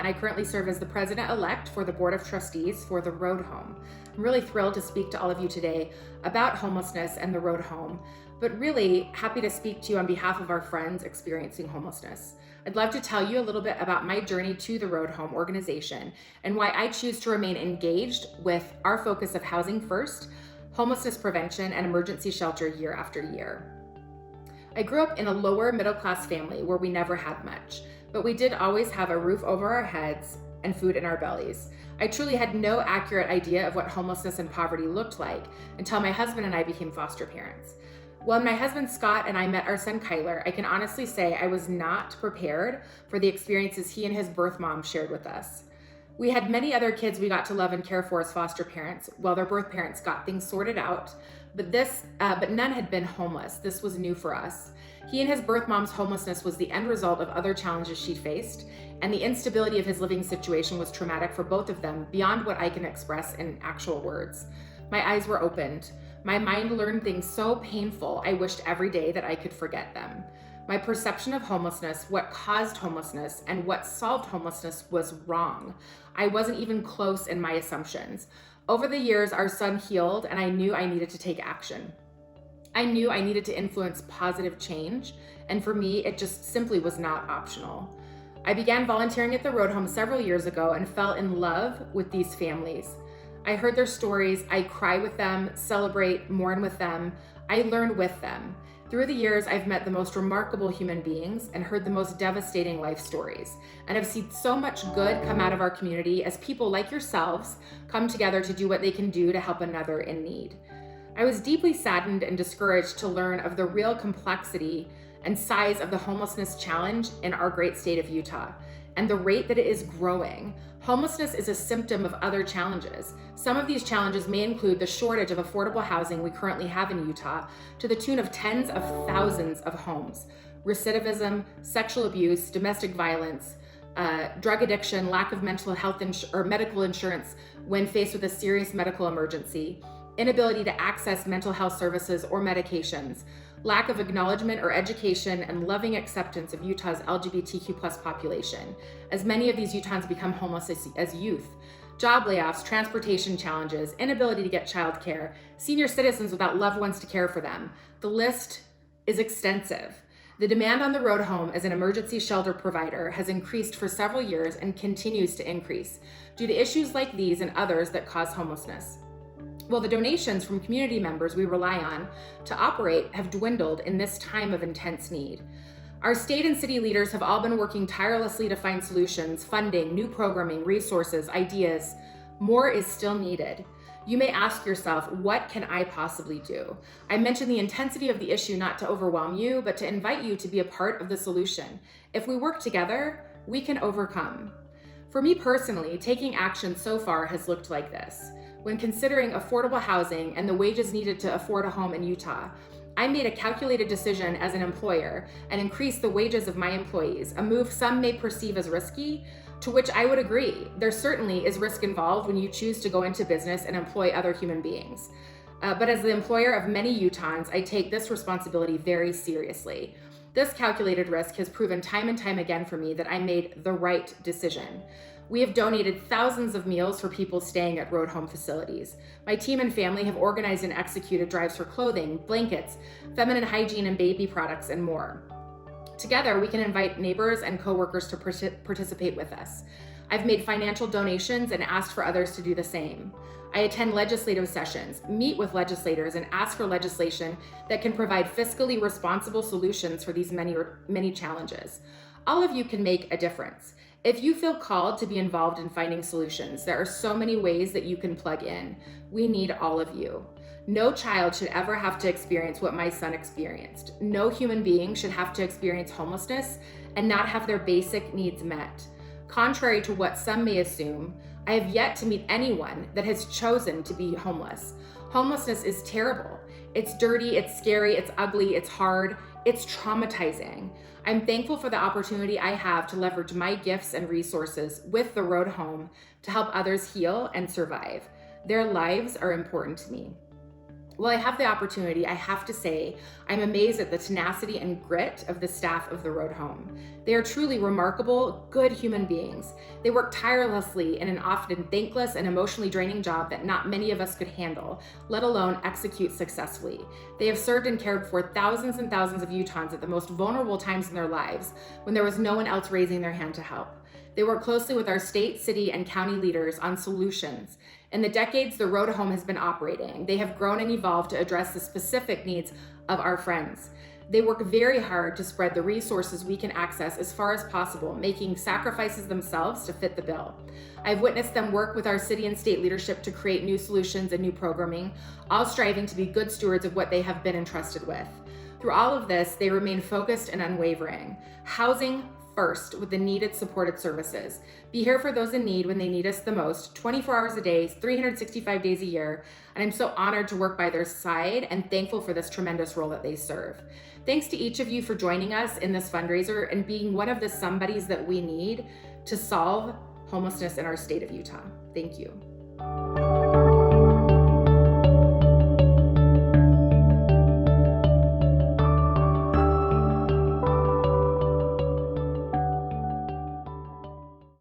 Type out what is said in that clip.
and I currently serve as the president-elect for the Board of Trustees for the Road Home. I'm really thrilled to speak to all of you today about homelessness and the road home, but really happy to speak to you on behalf of our friends experiencing homelessness. I'd love to tell you a little bit about my journey to the Road Home organization and why I choose to remain engaged with our focus of housing first, homelessness prevention, and emergency shelter year after year. I grew up in a lower middle class family where we never had much, but we did always have a roof over our heads and food in our bellies. I truly had no accurate idea of what homelessness and poverty looked like until my husband and I became foster parents. When my husband Scott and I met our son Kyller, I can honestly say I was not prepared for the experiences he and his birth mom shared with us. We had many other kids we got to love and care for as foster parents while their birth parents got things sorted out, but none had been homeless. This was new for us. He and his birth mom's homelessness was the end result of other challenges she faced, and the instability of his living situation was traumatic for both of them beyond what I can express in actual words. My eyes were opened. My mind learned things so painful, I wished every day that I could forget them. My perception of homelessness, what caused homelessness, and what solved homelessness was wrong. I wasn't even close in my assumptions. Over the years, our son healed, and I knew I needed to take action. I knew I needed to influence positive change, and for me, it just simply was not optional. I began volunteering at the Road Home several years ago and fell in love with these families. I heard their stories, I cry with them, celebrate, mourn with them, I learn with them. Through the years, I've met the most remarkable human beings and heard the most devastating life stories, and have seen so much good come out of our community as people like yourselves come together to do what they can do to help another in need. I was deeply saddened and discouraged to learn of the real complexity and size of the homelessness challenge in our great state of Utah, and the rate that it is growing. Homelessness is a symptom of other challenges. Some of these challenges may include the shortage of affordable housing we currently have in Utah to the tune of tens of thousands of homes, recidivism, sexual abuse, domestic violence, drug addiction, lack of mental health or medical insurance when faced with a serious medical emergency, inability to access mental health services or medications, lack of acknowledgement or education and loving acceptance of Utah's LGBTQ+ population, as many of these Utahns become homeless as youth, job layoffs, transportation challenges, inability to get childcare, senior citizens without loved ones to care for them. The list is extensive. The demand on the Road Home as an emergency shelter provider has increased for several years and continues to increase due to issues like these and others that cause homelessness. Well, the donations from community members we rely on to operate have dwindled in this time of intense need. Our state and city leaders have all been working tirelessly to find solutions, funding, new programming, resources, ideas. More is still needed. You may ask yourself, what can I possibly do? I mentioned the intensity of the issue not to overwhelm you, but to invite you to be a part of the solution. If we work together, we can overcome. For me personally, taking action so far has looked like this. When considering affordable housing and the wages needed to afford a home in Utah, I made a calculated decision as an employer and increased the wages of my employees, a move some may perceive as risky, to which I would agree. There certainly is risk involved when you choose to go into business and employ other human beings. But as the employer of many Utahns, I take this responsibility very seriously. This calculated risk has proven time and time again for me that I made the right decision. We have donated thousands of meals for people staying at Road Home facilities. My team and family have organized and executed drives for clothing, blankets, feminine hygiene and baby products, and more. Together, we can invite neighbors and coworkers to participate with us. I've made financial donations and asked for others to do the same. I attend legislative sessions, meet with legislators, and ask for legislation that can provide fiscally responsible solutions for these many challenges. All of you can make a difference. If you feel called to be involved in finding solutions, there are so many ways that you can plug in. We need all of you. No child should ever have to experience what my son experienced. No human being should have to experience homelessness and not have their basic needs met. Contrary to what some may assume, I have yet to meet anyone that has chosen to be homeless. Homelessness is terrible. It's dirty, it's scary, it's ugly, it's hard, it's traumatizing. I'm thankful for the opportunity I have to leverage my gifts and resources with the Road Home to help others heal and survive. Their lives are important to me. While I have the opportunity, I have to say, I'm amazed at the tenacity and grit of the staff of the Road Home. They are truly remarkable, good human beings. They work tirelessly in an often thankless and emotionally draining job that not many of us could handle, let alone execute successfully. They have served and cared for thousands and thousands of Utahns at the most vulnerable times in their lives when there was no one else raising their hand to help. They work closely with our state, city, and county leaders on solutions. In the decades the Road Home has been operating, they have grown and evolved to address the specific needs of our friends. They work very hard to spread the resources we can access as far as possible, making sacrifices themselves to fit the bill. I've witnessed them work with our city and state leadership to create new solutions and new programming, all striving to be good stewards of what they have been entrusted with. Through all of this, they remain focused and unwavering. Housing first with the needed supported services. Be here for those in need when they need us the most, 24 hours a day, 365 days a year, and I'm so honored to work by their side and thankful for this tremendous role that they serve. Thanks to each of you for joining us in this fundraiser and being one of the somebodies that we need to solve homelessness in our state of Utah. Thank you.